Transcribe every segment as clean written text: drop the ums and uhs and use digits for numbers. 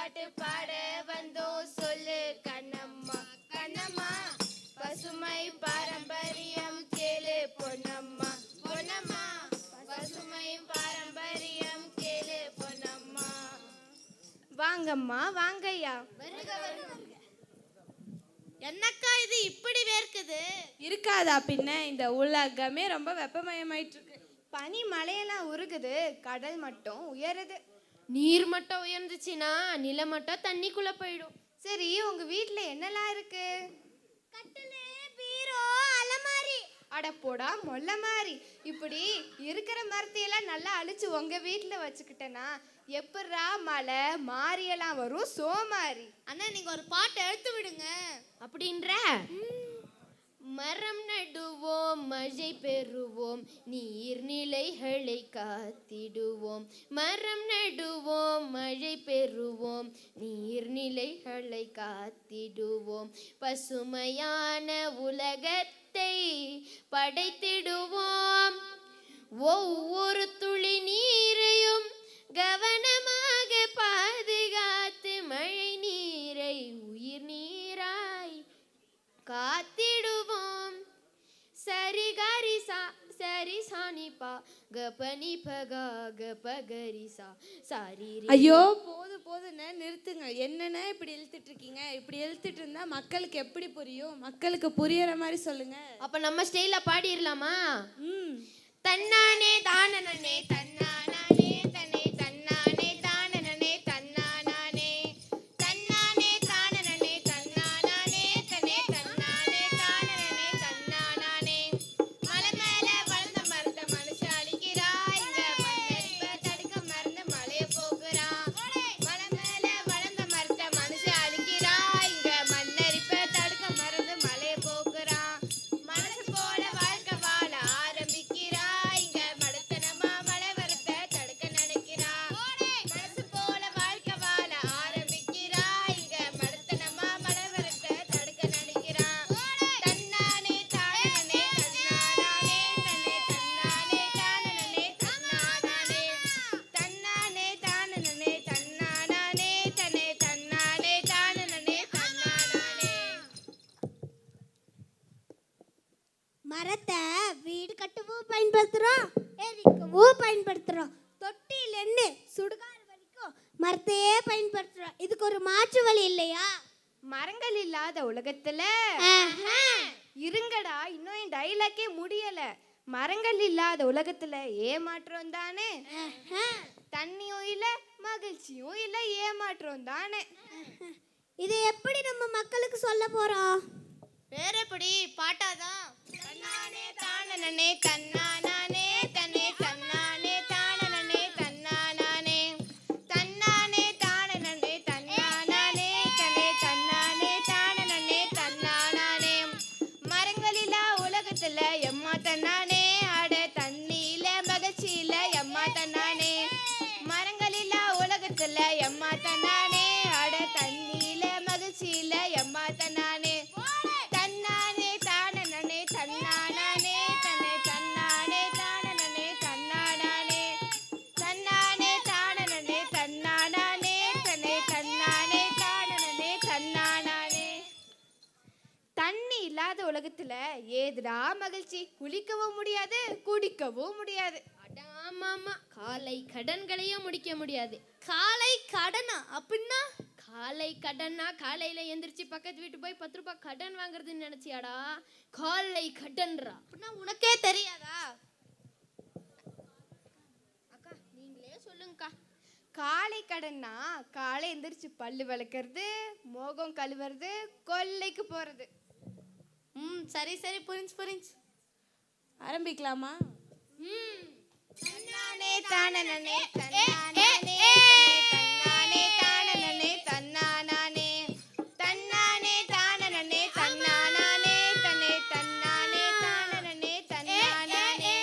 பாட்டு பாட வந்தோம் சொல்லு கண்ணம்மா கண்ணம்மா. பசுமை பாரம்பரியம் கேளு பொன்னம்மா பொன்னம்மா. பசுமை பாரம்பரியம் கேளு பொன்னம்மா. வாங்கம்மா வாங்கய்யா. என்னக்கா இது இப்படி வேர்க்குது? இருக்காதா பின்ன, இந்த உலகமே ரொம்ப வெப்பமயமாயிட்டு இருக்கு. பனி மழையெல்லாம் உருகுது, கடல் மட்டம் உயருது. நீர் மட்டம் உயர்ந்துச்சுன்னா நிலமட்டம் தண்ணிக்குள்ள போயிடும். சரி, உங்க வீட்ல என்னெல்லாம் இருக்கு? கட்டிலு, பீரோ, அலமாரி. அட போடா மொல்ல மாதிரி. இப்படி இருக்கிற மரத்தையெல்லாம் நல்லா அழிச்சு உங்க வீட்டுல வச்சுக்கிட்டேன்னா எப்படா மழை மாரியெல்லாம் வரும் சோமாரி. அண்ணா நீங்க ஒரு பாட்டு எடுத்து விடுங்க. அப்படின்ற மரம் நடுவோம் மழை பெறுவோம் நீர்நிலைகளை காத்திடுவோம். மரம் நடுவோம் மழை பெறுவோம் நீர்நிலைகளை காத்திடுவோம். பசுமையான உலகத்தை படைத்திடுவோம். ஒவ்வொரு துளி நீரையும் கவனமாக பாதுகாத்து மழை நீரை உயிர் நீராய் காத்திடுவோம். சரி கரிசா சரி சானிப்பா கபனி பகா கபகரிசா சாரி. ஐயோ போதுன்னு நிறுத்துங்க. என்னென்ன இப்படி இழுத்துட்டு இருக்கீங்க? இப்படி இழுத்துட்டு இருந்தா மக்களுக்கு எப்படி புரியும்? மக்களுக்கு புரியற மாதிரி சொல்லுங்க. அப்ப நம்ம ஸ்டைல்ல பாடிடலாமா? தன்னானே தானனே தன்னானே தனே தன்னானே தானனே தன்னானே தன்னானே தானனே தன்னானே தனே தன்னானே தானனே தன்னானே. மலை மேல வளர்ந்த மரத்தை மனுஷன் அழிக்கிறான். இங்க மண்ணரிப்ப தடுக்க மறந்து மலைய போக்குறான். மலை மேல வளர்ந்த மரத்தை மனுஷன் அழிக்கிறான். இங்க மண்ணரிப்ப தடுக்க மறந்து மலைய போக்குறான். மனசு போல வாழ்க்கை வாழ ஆரம்பிக்கிறான். மரத்தை வீடு கட்டவும் பயன்படுத்துகிறோம், எரிக்கவும் பயன்படுத்துகிறோம், தொட்டிலேருந்து சுடுகாடு வரைக்கும் மரத்தையே பயன்படுத்துகிறோம். இதுக்கு ஒரு மாற்று வழி இல்லையா? மரங்கள் இல்லாத உலகத்துல இருங்கடா, இன்னும் என் டைலாக்கே முடியல. மரங்கள் இல்லாத உலகத்துல ஏமாற்றம் தானே. தண்ணியும் இல்ல, மகிழ்ச்சியும் இல்ல, ஏமாற்றம் தானே. இதை எப்படி நம்ம மக்களுக்கு சொல்ல போறோம்? வேற எப்படி பாட்டாதான். தன்னானே தானனே தன்னானே தனே தன்னானே தானனே தன்னானே தன்னானே தானனே தன்னானே தனே தன்னானே தானனே தன்னானே. மரங்களிலா உலகத்துல எம்மா தன்னானே. அட தண்ணியில மகிழ்ச்சியில எம்மா தன்னானே. மரங்களிலா உலகத்துல எம்மா தன்னானே. அட தண்ணியில மகிழ்ச்சியில எம்மா தன்னானே. இல்லாத உலகத்துல ஏதுடா மகிழ்ச்சி? குளிக்கவும் முடியாது, குடிக்கவும் முடியாது. அடாமாமா, காலை கடன்களையும் முடிக்க முடியாது. காலை கடனா? அப்படின்னா காலை கடன்னா காலையில எந்திரிச்சு பக்கத்து வீட்டு போய் 10 ரூபாய் கடன் வாங்குறதுன்னு நினைச்சியாடா? காலை கடன்றா. அப்படின்னா உனக்கே தெரியாதா? அக்கா நீங்களே சொல்லுங்கக்கா. காலை கடன்னா காலை எந்திரிச்சு பல்லு விளக்குறது, மோகம் கழுவுறது, கொல்லைக்கு போறது. சரி சரி, புரிஞ்சு. ஆரம்பிக்கலாமா? தன்னானே தானனே தன்னானே தன்னானே தானனே தன்னானே தன்னானே தானனே தன்னானே தனே தன்னானே தானனே தன்னானே.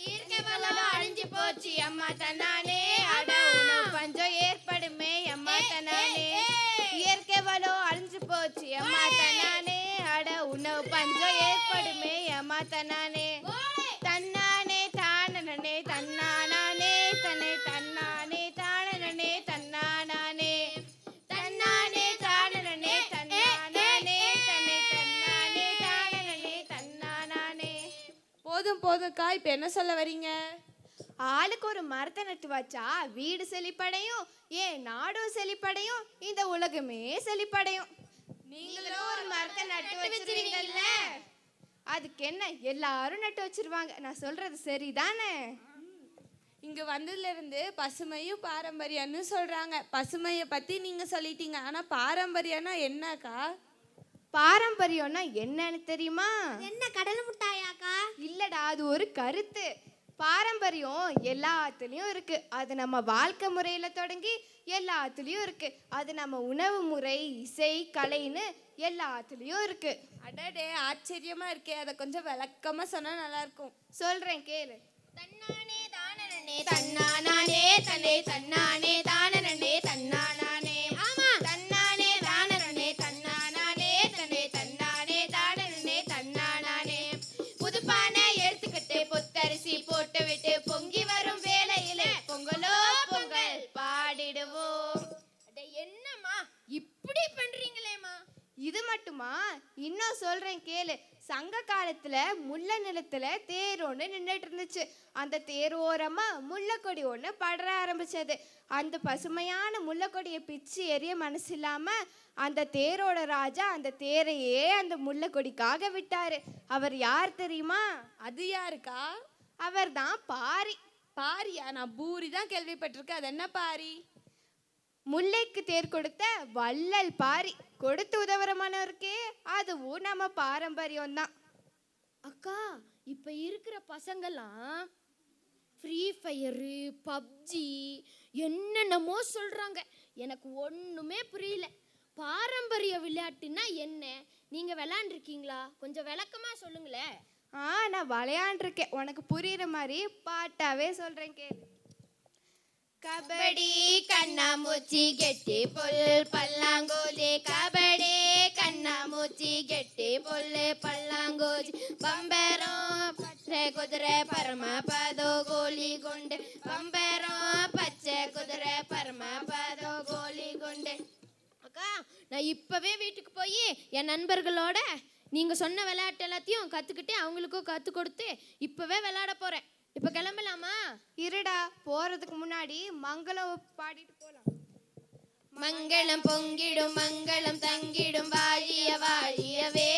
இயற்கை வளம் அழிஞ்சு போச்சு அம்மா தன்னானே. அட உணவு பஞ்சம் ஏற்படுமே அம்மா தன்னானே. இயற்கை வளம் அழிஞ்சு போச்சு அம்மா தன்னானே. அட உணவு பஞ்சம் ஏற்படுமே அம்மா தன்னானே. தன்னானே தானனே தன்னானே தனே தன்னானே தானனே தன்னானே. போதும்க்கா, இப்போ என்ன சொல்ல வரீங்க? ஆளுக்கு ஒரு மரத்தை நட்டு வச்சா வீடு செழிப்படையும், ஏன் நாடும் செழிப்படையும், இந்த உலகமே செழிப்படையும். நீங்களும் ஒரு மரத்தை நட்டு வச்சிருவீங்கல்ல, அதுக்கு என்ன, எல்லாரும் நட்டு வச்சிருவாங்க. நான் சொல்றது சரிதானே? இங்க வந்ததுல இருந்து பசுமையும் பாரம்பரியம்னு சொல்றாங்க. பசுமையை பத்தி நீங்க சொல்லிட்டீங்க, ஆனா பாரம்பரியம்னா என்னக்கா? பாரம்பரியம்னா என்னன்னு தெரியுமா? என்ன கடலை முட்டாயாக்கா? இல்லடா, அது ஒரு கருத்து. பாரம்பரியம் எல்லாத்துலேயும் இருக்கு. அது நம்ம வாழ்க்கை முறையில தொடங்கி எல்லாத்துலேயும் இருக்கு. அது நம்ம உணவு முறை, இசை, கலைன்னு எல்லாத்துலேயும் இருக்கு. அடடே, ஆச்சரியமா இருக்கே. அதை கொஞ்சம் விளக்கமா சொன்னா நல்லா இருக்கும். சொல்றேன் கேளு. தன்னானே தானனே தன்னானே தன்னே தன்னானே தானனே தன்னானே. ஆமா, தன்னானே தானனே தன்னானே தன்னே தன்னானே தானனே தன்னானே. புதுப்பானை எடுத்துக்கிட்டு புத்தரிசி போட்டு விட்டு பொங்கி வரும் வேளையில பொங்கலோ பொங்கல் பாடிடுவோம். அட என்னம்மா இப்படி பண்றீங்களேம்மா? இது மட்டுமா, இன்னும் சொல்றேன் கேளு. சங்க காலத்துல முல்ல நிலத்துல தேர் ஒன்று நின்றுட்டு இருந்துச்சு. அந்த தேர் ஓரமா முல்லைக்கொடி ஒன்று படர ஆரம்பிச்சது. அந்த பசுமையான முல்லைக்கொடியை பிச்சு எரிய மனசு இல்லாம அந்த தேரோட ராஜா அந்த தேரையே அந்த முல்லைக்கொடிக்காக விட்டாரு. அவர் யார் தெரியுமா? அது யாருக்கா? அவர் தான் பாரி. பாரியா? நான் பூரி தான் கேள்விப்பட்டிருக்கேன். அது என்ன பாரி? முல்லைக்கு தேர் கொடுத்த வள்ளல் பாரி. கொடுத்து உதவுறமானவருக்கே அதுவும் நம்ம பாரம்பரியம் தான். அக்கா, இப்ப இருக்கிற பசங்கெல்லாம் ஃப்ரீ ஃபயரு, பப்ஜி என்னென்னமோ சொல்றாங்க. எனக்கு ஒண்ணுமே புரியல. பாரம்பரிய விளையாட்டுன்னா என்ன? நீங்க விளையாண்டுருக்கீங்களா? கொஞ்சம் விளக்கமா சொல்லுங்களேன். நான் விளையாண்டுருக்கேன். உனக்கு புரியுற மாதிரி பாட்டாவே சொல்றேன் கேளு. கபடி கண்ணாமூச்சி கெட்டி புல் பல்லாங்கோலி, கபடி கண்ணாமூச்சி கெட்டி புல் பல்லாங்கோலி, பம்பரம் பச்சை குதிரை பரமபதோ கோலி குண்டு, பம்பரம் பச்சை குதிரை பரமபதோ கோலி குண்டு. அக்கா, நான் இப்பவே வீட்டுக்கு போய் என் நண்பர்களோட நீங்க சொன்ன விளையாட்டு எல்லாத்தையும் கத்துக்கிட்டு அவங்களுக்கும் கத்து கொடுத்து இப்பவே விளையாட போறேன். இப்ப கிளம்பலாமா? இருடா, போறதுக்கு முன்னாடி மங்களம் பாடிட்டு போலாம். மங்களம் பொங்கிடும் மங்களம் தங்கிடும் வாழிய வாழியவே,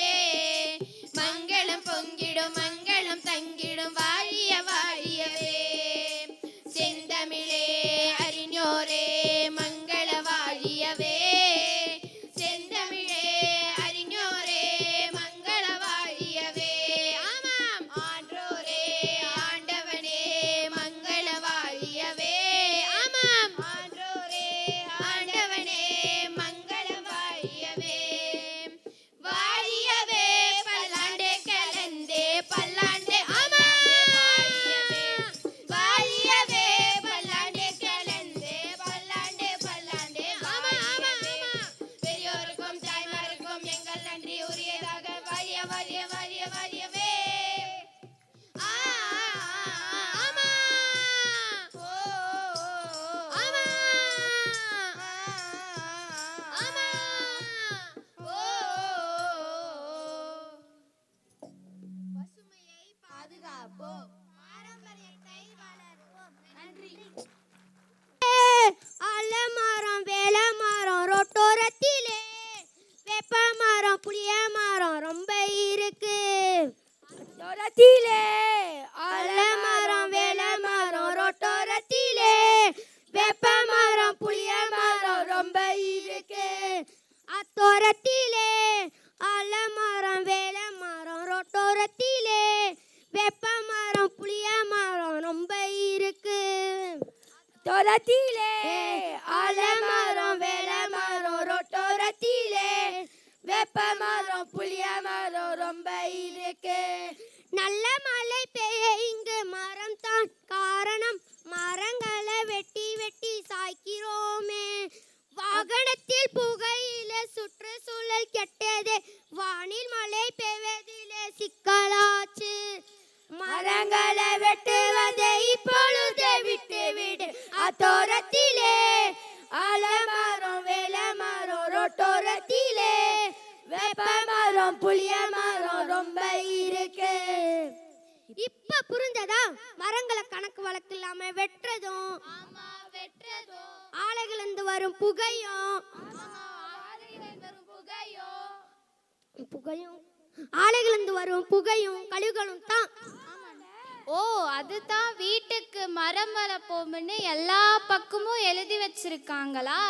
மங்களம் பொங்கிடும் மங்களம் தங்கிடும் வாழிய வாழியவே, செந்தமிழே அறிஞோரே மங்கள வாழியவே, செந்தமிழே அறிஞோரே மங்கள வாழியவே. ஆமாம், ஆன்றோரே ஆண்டவனே மங்கள வாழியவே. ஆமாம், ஆன்றோரே ஆண்டவனே மங்கள வாழியவே. வாழியவே பல்லாண்டே கலந்தே பல்லாண்டே. ஆமா, வாழியவே பல்லாண்டே கலந்தே பல்லாண்டே பல்லாண்டே. ஆமா ஆமா ஆமா. பெரியோருக்கும் தாய்மாருக்கும் எங்கள் நன்றி உரியதாக வாழிய வாழிய வாழிய வாழியவே. ஆமா ஓ ஆமா ஆமா ஓ. பசுமையை பாதுகாப்போம், பாரம்பரியத்தை வளர்ப்போம். நன்றி. ஆலமரம், வேலமரம் ரோட்டோரத்திலே, வேப்ப மரம், புளிய மரம் ரொம்ப இருக்கு. ஆலமரம், வேலமரம் ரோட்டோரத்திலே, வேப்ப மரம், புளிய மரம் ரொம்ப இருக்கு. அத்தோரத்திலே ஆலமரம், வேலமரம் ரோட்டோரத்திலே, வேப்ப மரம், புளிய மரம் ரொம்ப இருக்கு. தோரத்திலே ஆலமரம், வேலமரம் ரோட்டோரத்திலே, வேப்ப மரம், புளிய மரம் ரொம்ப இருக்கு. நல்ல மழை பெய்ய இங்கு மரம் தான் காரணம். மரங்களை வெட்டி வெட்டி சாய்க்கிறோமே. வாகனத்தில் புகையில சுற்றுச்சூழல் கெட்டதே. வானில் மழை பெய்வதிலே சிக்கலாச்சு. மரங்களை வெட்டுவதை இப்பொழுது விட்டு விடு. அத்தோரத்திலே ஆலமரம், வேலமரம் ரோட்டோரத்திலே, வேப்ப மரம், புளிய மரம் ரொம்ப இருக்கு. இப்ப இப்ப புரிஞ்சதா? மரங்களை கணக்கு வழக்கு இல்லாம வெட்டுறதும், ஆலைகளிலிருந்து வரும் புகையும் கழிவுகளும் தான். ஓ, அதுதான் வீட்டுக்கு மரம் வளர்ப்போம்னு எல்லா பக்கமும் எழுதி வச்சிருக்காங்களா?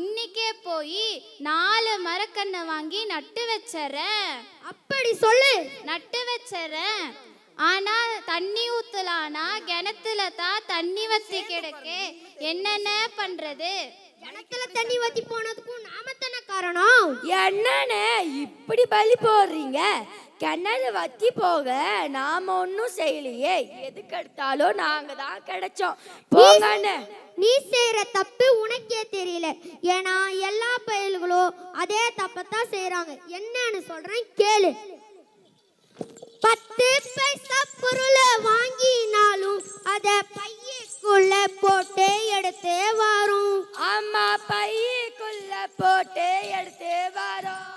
இன்னைக்கே போய் 4 மரக்கன்னை வாங்கி நட்டு வச்சறேன். அப்படி சொல்லு. நட்டு வச்சறேன். ஆனா தண்ணி ஊத்தலானா கிணத்துல தான் தண்ணி வத்தி கிடக்கு. என்னென்ன பண்றது? கிணத்துல தண்ணி வத்தி போனதுக்கும் நாம தானே காரணம். என்னன்னு இப்படி பலி போடுறீங்க? கிணறு வத்தி போக நாம ஒன்றும் செய்யலையே. எதுக்கு எடுத்தாலும் நாங்க தான் கிடைச்சோம். போங்கன்னு. நீ செய்யற தப்பு உனக்கே தெரியல. ஏன்னா எல்லா பயல்களும் அதே தப்பத்தான் செய்யறாங்க. என்னன்னு சொல்றேன் கேளு. 10 பைசா பொருளை வாங்கினாலும் அத பையக்குள்ள போட்டு எடுத்து வரும். அம்மா பையக்குள்ள போட்டு எடுத்து வரோம்.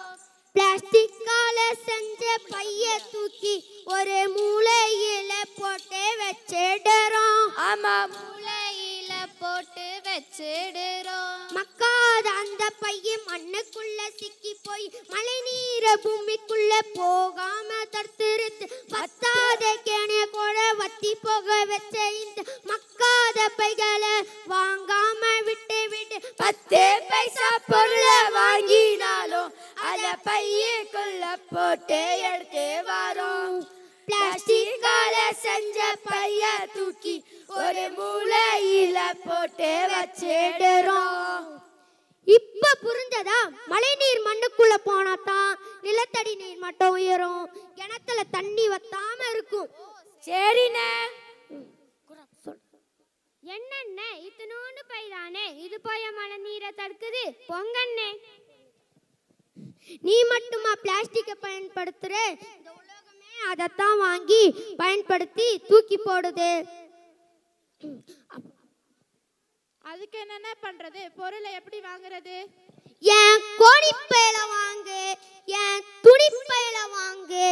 பிளாஸ்டிக்கால செஞ்ச பைய தூக்கி ஒரு மூலையில போட்டு வச்சிடுறோம். ஆமா, மூளையில போட்டு வச்சிடுறோம். மக்காத அந்த பைய மண்ணுக்குள்ள சிக்கி போய் மழை நீர பூமிக்குள்ள போகாம தடுத்துருத்து. பத்தாத கேணிய கூட வத்தி போக வச்ச இந்த மக்காத பைகளை வாங்காம விட்டு விட்டு 10 பைசா பொருளை வாங்கினாலும் அத பையக்குள்ள போட்டு எடுத்து வரோம். பிளாஸ்டிக்கால செஞ்ச பைய தூக்கி ஒரு மூலையில போட்டு வச்சிடுறோம். இப்ப புரிஞ்சதா? மழை நீர் மண்ணுக்குள்ள போனாதான் நிலத்தடி நீர் மட்டம் உயரும். கிணத்துல தண்ணி வத்தாம இருக்கும். சரிண்ணே. என்னென்ன இத்தனோண்டு பைதானே, இது போய மழை நீரை தடுக்குது. பொங்கண்ணே, நீ மட்டுமா பிளாஸ்டிக்கை பயன்படுத்துற? இந்த உலகமே அதைத்தான் வாங்கி பயன்படுத்தி தூக்கி போடுது. அதுக்கு என்னென்ன பண்றது? பொருளை எப்படி வாங்குறது? என் கோணிப்பையில வாங்கு, என் துணிப்பையில வாங்கு,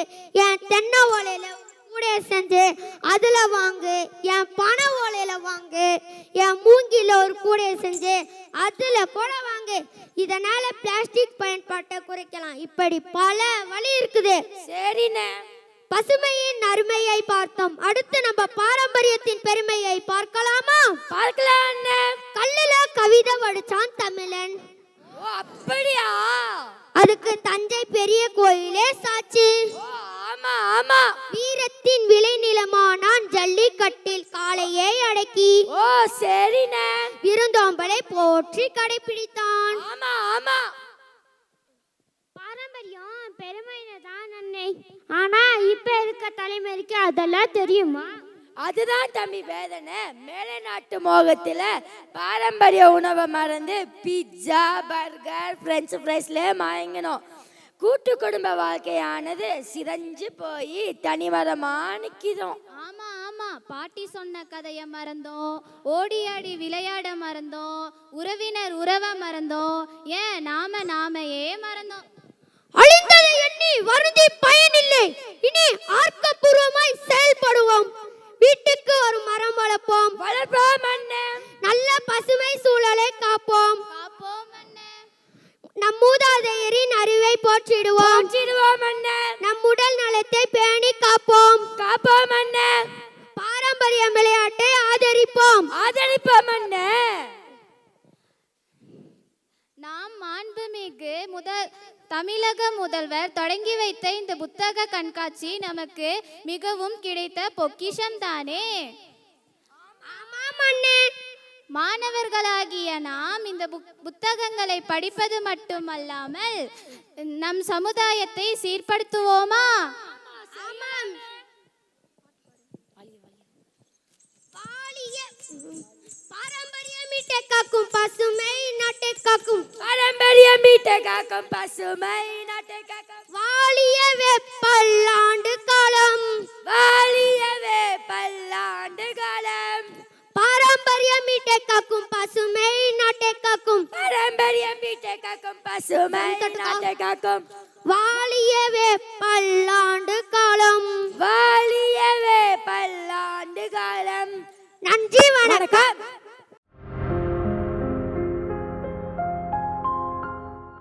என் தென்னை ஓலையில கூடைய செஞ்சு அதுல வாங்கு, என் பனை ஓலையில வாங்கு, என் மூங்கில ஒரு கூடைய செஞ்சு அதுல கூட வாங்கு. இதனால பிளாஸ்டிக் பயன்பாட்டை குறைக்கலாம். இப்படி பல வழி இருக்குது. சரிண்ணே. பசுமையின் அருமையை பார்த்தோம். அடுத்து நம்ம பாரம்பரியத்தின் பெருமையை பார்க்கலாமா? பார்க்கலாம் அண்ணே. கல்லுல கவிதை வடிச்சான் தமிழன். ஓ, அப்படியா? அதுக்கு தஞ்சை பெரிய கோயிலே சாட்சி. ஓ, ஆமா ஆமா. வீரத்தின் விளைநிலமானான் ஜல்லிக்கட்டில் காளையை அடக்கி. ஓ, சரிண்ணே. விருந்தோம்பலை போற்றி கடைபிடித்தான். ஆமா ஆமா. பாரம்பரியம் பெருமையில தான் அன்னை. ஆனா இப்ப இருக்க தலைமுறைக்கு அதெல்லாம் தெரியுமா? அதுதான் தம்பி வேதனை. மேலை நாட்டு மோகத்துல பாரம்பரிய உணவை மறந்து பிட்சா, பர்கர், பிரெஞ்சு ஃப்ரைஸ்ல மயங்கினோம். கூட்டு குடும்ப வாழ்க்கையானது சிதைஞ்சு போய் தனிமரமா நிற்கிறோம். ஆமா ஆமா, பாட்டி சொன்ன கதையை மறந்தோம், ஓடி ஆடி விளையாட மறந்தோம், உறவினர் உறவை மறந்தோம், ஏன் நாமையே மறந்தோம். அழிந்ததை எண்ணி வருந்தி பயனில்லை. இனி ஆக்கப்பூர்வமாய் செயல்படுவோம். வீட்டுக்கு ஒரு மரம் வளர்ப்போம். நல்ல பசுமை சூழலை காப்போம். நம் மூதாதையரின் அறிவை போற்றிடுவோம். நம் உடல் நலத்தை பேணி காப்போம். பாரம்பரிய விளையாட்டை ஆதரிப்போம். நாம் மாண்புமிகு தமிழக முதல்வர் தொடங்கி வைத்த இந்த புத்தக கண்காட்சி நமக்கு மிகவும் கிடைத்த பொக்கிஷம் தானே. மாணவர்களாகிய நாம் இந்த புத்தகங்களை படிப்பது மட்டுமல்லாமல் நம் சமுதாயத்தை சீர்படுத்துவோமா? பாரம்பரியமீட்டை காக்கும் பசுமை நாட்டை காக்கும். பாரம்பரியமீட்டை காக்கும் பசுமை நாட்டை காக்கும். வாழியவே பல்லாண்டு காலம். வாழியவே பல்லாண்டு காலம். பாரம்பரியமீட்டை காக்கும் பசுமை நாட்டை காக்கும். பாரம்பரியமீட்டை காக்கும் பசுமை நாட்டை காக்கும். வாழியவே